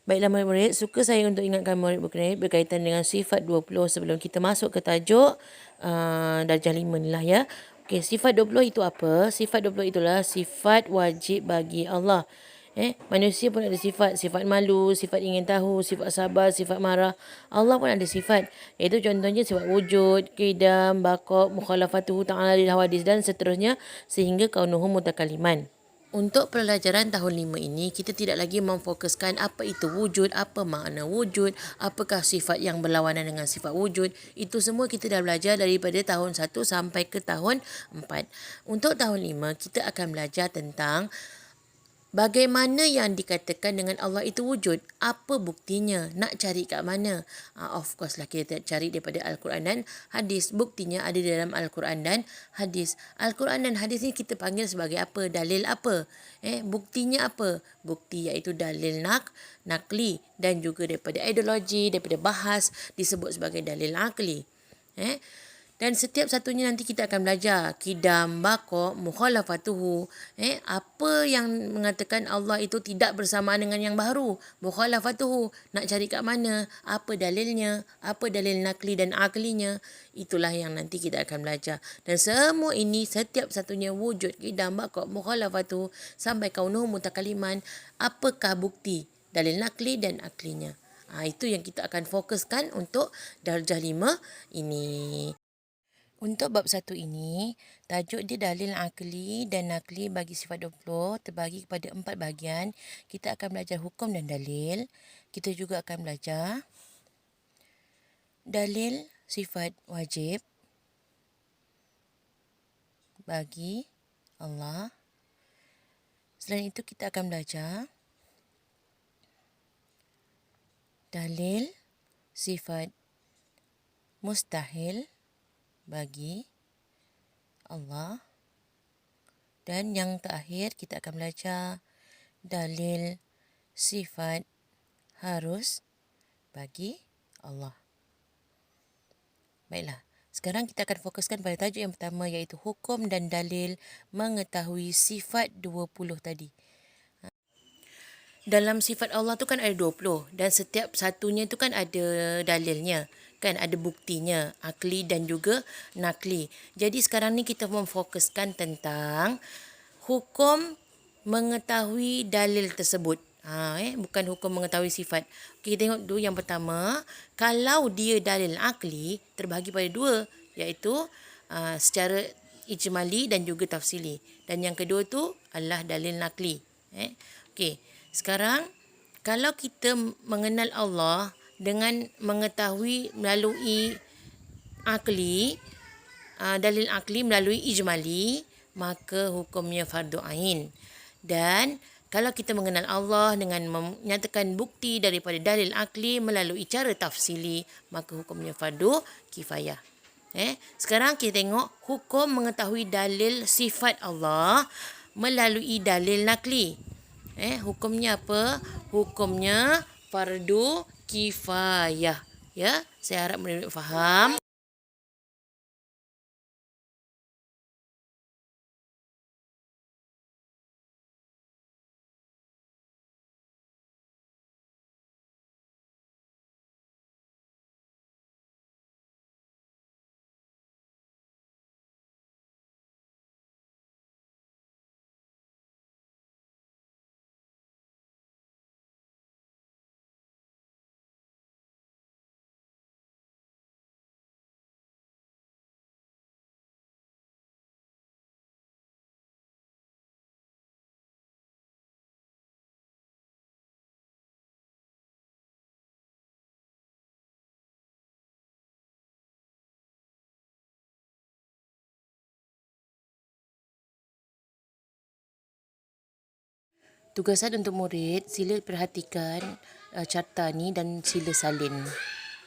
Baiklah murid-murid, suka saya untuk ingatkan murid-murid berkaitan dengan sifat 20 sebelum kita masuk ke tajuk darjah 5 ni lah ya. Okey, sifat 20 itu apa? Sifat 20 itulah sifat wajib bagi Allah. Manusia pun ada sifat, sifat malu, sifat ingin tahu, sifat sabar, sifat marah. Allah pun ada sifat. Iaitu contohnya sifat wujud, qidam, baqa, mukhalafatuhu ta'ala lil hawadis dan seterusnya sehingga kaunuhu mutakaliman. Untuk pelajaran tahun 5 ini, kita tidak lagi memfokuskan apa itu wujud, apa makna wujud, apakah sifat yang berlawanan dengan sifat wujud. Itu semua kita dah belajar daripada tahun 1 sampai ke tahun 4. Untuk tahun 5, kita akan belajar tentang bagaimana yang dikatakan dengan Allah itu wujud? Apa buktinya? Nak cari kat mana? Of course lah kita cari daripada Al-Quran dan hadis. Buktinya ada dalam Al-Quran dan hadis. Al-Quran dan hadis ni kita panggil sebagai apa? Dalil apa? Buktinya apa? Bukti iaitu dalil nakli dan juga daripada ideologi, daripada bahas disebut sebagai dalil akli. Dan setiap satunya nanti kita akan belajar qidam, baqa, mukhalafatuhu. Apa yang mengatakan Allah itu tidak bersamaan dengan yang baru? Mukhalafatuhu. Nak cari kat mana? Apa dalilnya? Apa dalil nakli dan aklinya? Itulah yang nanti kita akan belajar. Dan semua ini setiap satunya wujud qidam, baqa, mukhalafatuhu sampai kaunuhu mutakaliman. Apakah bukti dalil nakli dan aklinya? Itu yang kita akan fokuskan untuk darjah 5 ini. Untuk bab 1 ini, tajuk dia dalil akli dan nakli bagi sifat 20 terbagi kepada 4 bahagian. Kita akan belajar hukum dan dalil. Kita juga akan belajar dalil sifat wajib bagi Allah. Selain itu kita akan belajar dalil sifat mustahil bagi Allah. Dan yang terakhir kita akan belajar dalil sifat harus bagi Allah. Baiklah, sekarang kita akan fokuskan pada tajuk yang pertama iaitu hukum dan dalil mengetahui sifat 20 tadi. Dalam sifat Allah tu kan ada 20 dan setiap satunya tu kan ada dalilnya. Kan ada buktinya, akli dan juga nakli. Jadi sekarang ni kita memfokuskan tentang hukum mengetahui dalil tersebut. Bukan hukum mengetahui sifat. Okay, kita tengok dulu yang pertama. Kalau dia dalil akli, terbahagi pada dua. Iaitu secara ijmali dan juga tafsili. Dan yang kedua tu adalah dalil nakli. Okay, sekarang kalau kita mengenal Allah dengan mengetahui melalui akli, dalil akli melalui ijmali, maka hukumnya fardu ain. Dan kalau kita mengenal Allah dengan menyatakan bukti daripada dalil akli melalui cara tafsili, maka hukumnya fardu kifayah. Sekarang kita tengok hukum mengetahui dalil sifat Allah melalui dalil nakli. Hukumnya apa? Hukumnya fardu kifayah. Ya, saya harap murid-murid faham. Tugasan untuk murid, sila perhatikan carta ni dan sila salin.